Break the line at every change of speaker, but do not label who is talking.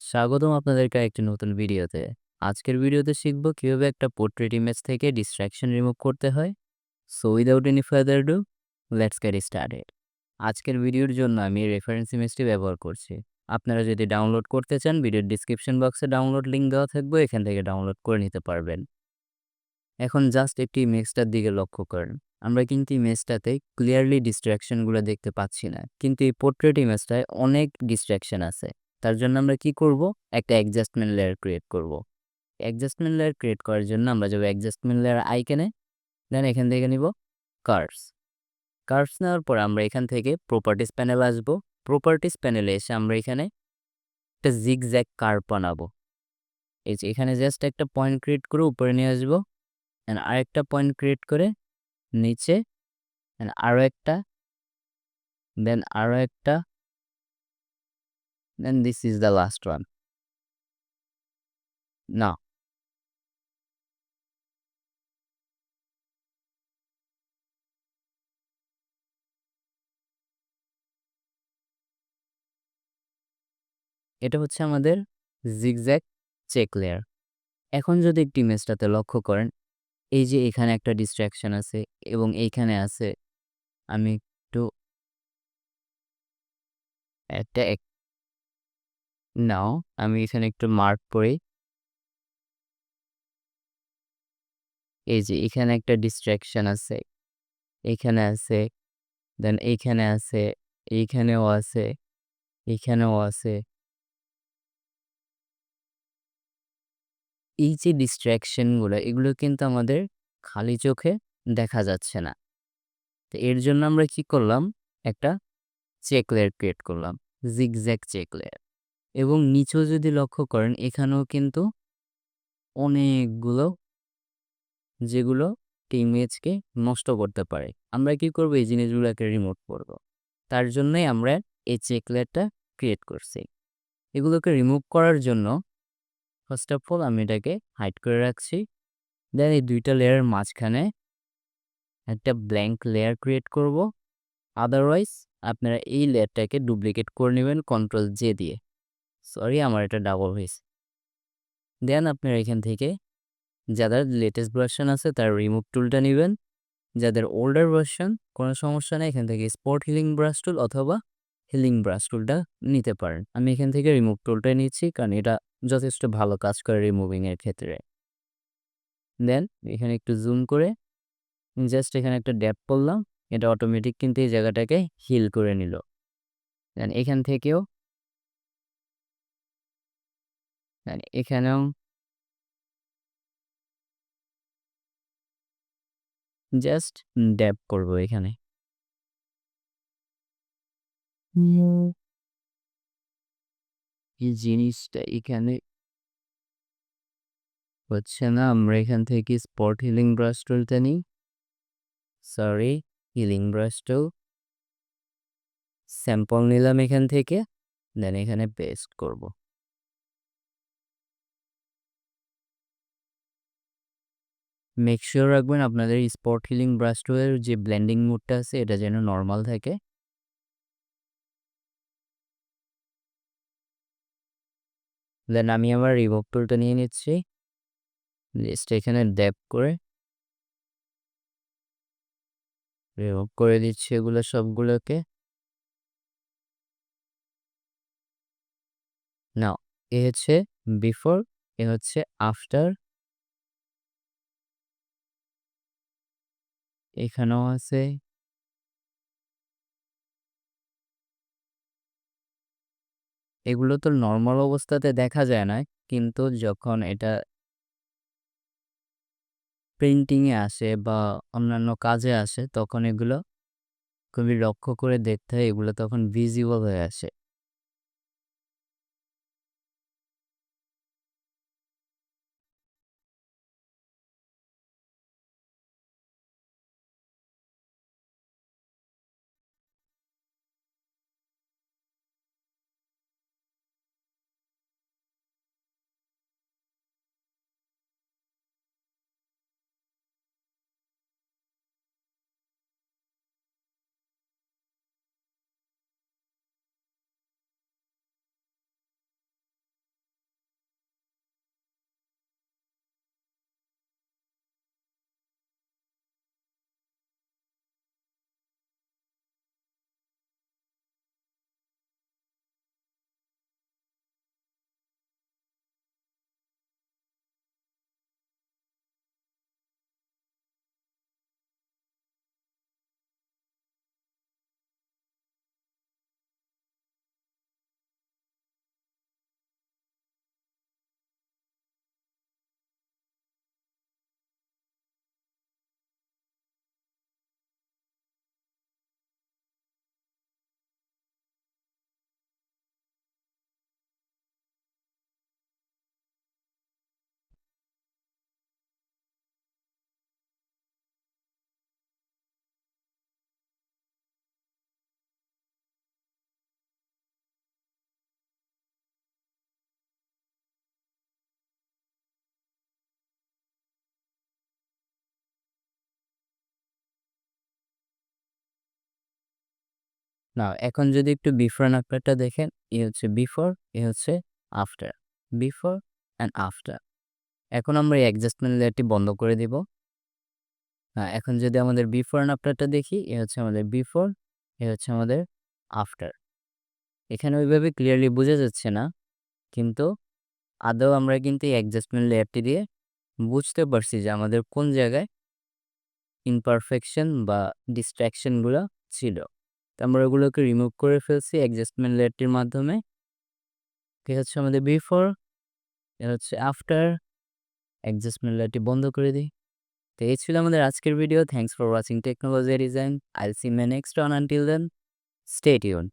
স্বাগতম আপনাদেরকে একটি নতুন ভিডিওতে। আজকের ভিডিওতে শিখব কিভাবে একটা পোর্ট্রেট ইমেজ থেকে ডিস্ট্রাকশন রিমুভ করতে হয়। So without any further do, let's get started. আজকের ভিডিওর জন্য আমি রেফারেন্স ইমেজটি ব্যবহার করছি। আপনারা যদি ডাউনলোড করতে চান, ভিডিওর ডিসক্রিপশন বক্সে ডাউনলোড লিঙ্ক দেওয়া থাকবে, এখান থেকে ডাউনলোড করে নিতে পারবেন। এখন জাস্ট একটি ইমেজটার দিকে লক্ষ্য করেন। আমরা কিন্তু ইমেজটাতে ক্লিয়ারলি ডিস্ট্রাকশনগুলো দেখতে পাচ্ছি না, কিন্তু এই পোর্ট্রেট ইমেজটায় অনেক ডিস্ট্রাকশন আছে। তার জন্য আমরা কি করব? একটা অ্যাডজাস্টমেন্ট লেয়ার ক্রিয়েট করব। অ্যাডজাস্টমেন্ট লেয়ার ক্রিয়েট করার জন্য আমরা যাব অ্যাডজাস্টমেন্ট লেয়ার আইকনে, দেন এখান থেকে নিব কার্ভস। কার্ভস নেওয়ার পর আমরা এখান থেকে প্রপার্টিস প্যানেল আসব। প্রপার্টিস প্যানেলে এসে আমরা এখানে একটা জিগজ্যাগ কার্ভ বানাবো। এই যে এখানে জাস্ট একটা পয়েন্ট ক্রিয়েট করে উপরে নিয়ে আসবো, অ্যান্ড আরেকটা পয়েন্ট ক্রিয়েট করে নিচে, অ্যান্ড আরও একটা, দেন আরও একটা, then this is the last one. না, এটা হচ্ছে আমাদের জিগজ্যাগ চেক লেয়ার। এখন যদি একটি ইমেজটাতে লক্ষ্য করেন, এই যে এখানে একটা ডিস্ট্রাকশন আছে এবং এইখানে আছে। আমি একটু একটা নাও, আমি এখানে একটু মার্ক করি। এই যে এখানে একটা ডিস্ট্রাকশন আছে, এইখানে আছে, দেন এইখানে আছে, এইখানেও আছে, এইখানেও আছে। এই যে ডিস্ট্রাকশনগুলো, এগুলো কিন্তু আমাদের খালি চোখে দেখা যাচ্ছে না। তো এর জন্য আমরা কি করলাম? একটা চেক লেয়ার ক্রিয়েট করলাম, জিগজ্যাগ চেক লেয়ার। এবং নিচেও যদি লক্ষ্য করেন, এখানেও কিন্তু অনেকগুলো, যেগুলো ইমেজকে নষ্ট করতে পারে। আমরা কি করব? এই জিনিসগুলোকে রিমুভ করব। তার জন্যই আমরা এই চেক লেয়ারটা ক্রিয়েট করছি। এগুলোকে রিমুভ করার জন্য ফার্স্ট অফ অল আমি এটাকে হাইড করে রাখছি। দেন এই দুইটা লেয়ারের মাঝখানে একটা ব্ল্যাঙ্ক লেয়ার ক্রিয়েট করব। আদারওয়াইজ আপনারা এই লেয়ারটাকে ডুপ্লিকেট করে নেবেন কন্ট্রোল জে দিয়ে। সরি, আমার এটা ডাবল হয়েছে। দেন আপনারা এখান থেকে যাদের লেটেস্ট ভার্সন আছে তার রিমুভ টুলটা নেবেন। যাদের ওল্ডার ভার্সন, কোনো সমস্যা নেই, এখান থেকে স্পট হিলিং ব্রাশ টুল অথবা হিলিং ব্রাশ টুলটা নিতে পারেন। আমি এখান থেকে রিমুভ টুলটাই নিচ্ছি, কারণ এটা যথেষ্ট ভালো কাজ করে রিমুভিংয়ের ক্ষেত্রে। দেন এখানে একটু জুম করে জাস্ট এখানে একটা ড্যাপ করলাম, এটা অটোমেটিক কিন্তু এই জায়গাটাকে হিল করে নিল। দেন এখান থেকেও, দেন এখানেও জাস্ট ড্যাপ করব এখানে। এই জিনিসটা এখানে হচ্ছে না, আমরা এখান থেকে স্পট হিলিং ব্রাশ টুলটা নিই। সরি, হিলিং ব্রাশ টুল স্যাম্পল নিলাম এখান থেকে, দেন এখানে পেস্ট করব। মেক শিওর রাখবেন আপনাদের স্পট হিলিং ব্রাশ টুলের যে ব্লেন্ডিং মোডটা আছে এটা যেন নর্মাল থাকে। দেন আমি আমার রিমুভ টুলটা নিয়ে নিচ্ছি, জাস্ট এখানে ড্যাপ করে রিমুভ করে দিচ্ছি এগুলো সবগুলোকে। নাও, এ হচ্ছে বিফোর, এ হচ্ছে আফটার, এখানেও আছে। এগুলো তো নর্মাল অবস্থাতে দেখা যায় না, কিন্তু যখন এটা প্রিন্টিংয়ে আসে বা অন্যান্য কাজে আসে তখন এগুলো খুবই লক্ষ্য করে দেখতে হয়, এগুলো তখন ভিজিবল হয়ে আসে। নাও এখন যদি একটু বিফোর অ্যান্ড আফটারটা দেখেন, হচ্ছে বিফোর, হচ্ছে আফটার। Before and after. এখন আমরা এই অ্যাডজাস্টমেন্ট লেয়ারটি বন্ধ করে দিব। এখন যদি আমাদের বিফোর অ্যান্ড আফটারটা দেখি, হচ্ছে আমাদের বিফোর, হচ্ছে আমাদের আফটার। এখানে ওইভাবে ক্লিয়ারলি বোঝা যাচ্ছে না, কিন্তু আদৌ আমরা কিন্তু এই অ্যাডজাস্টমেন্ট লেয়ারটি দিয়ে বুঝতে পারছি যে আমাদের কোন জায়গায় ইমপারফেকশন বা ডিস্ট্রাকশনগুলো ছিল। তো আমরা ওগুলোকে রিমুভ করে ফেলছি অ্যাডজাস্টমেন্ট লেয়ারটির মাধ্যমে। হচ্ছে আমাদের বিফোর, হচ্ছে আফটার। অ্যাডজাস্টমেন্ট লেয়ারটি বন্ধ করে দিই। তো এই ছিল আমাদের আজকের video. Thanks for watching technology design. I'll see you next one. Until then, stay tune.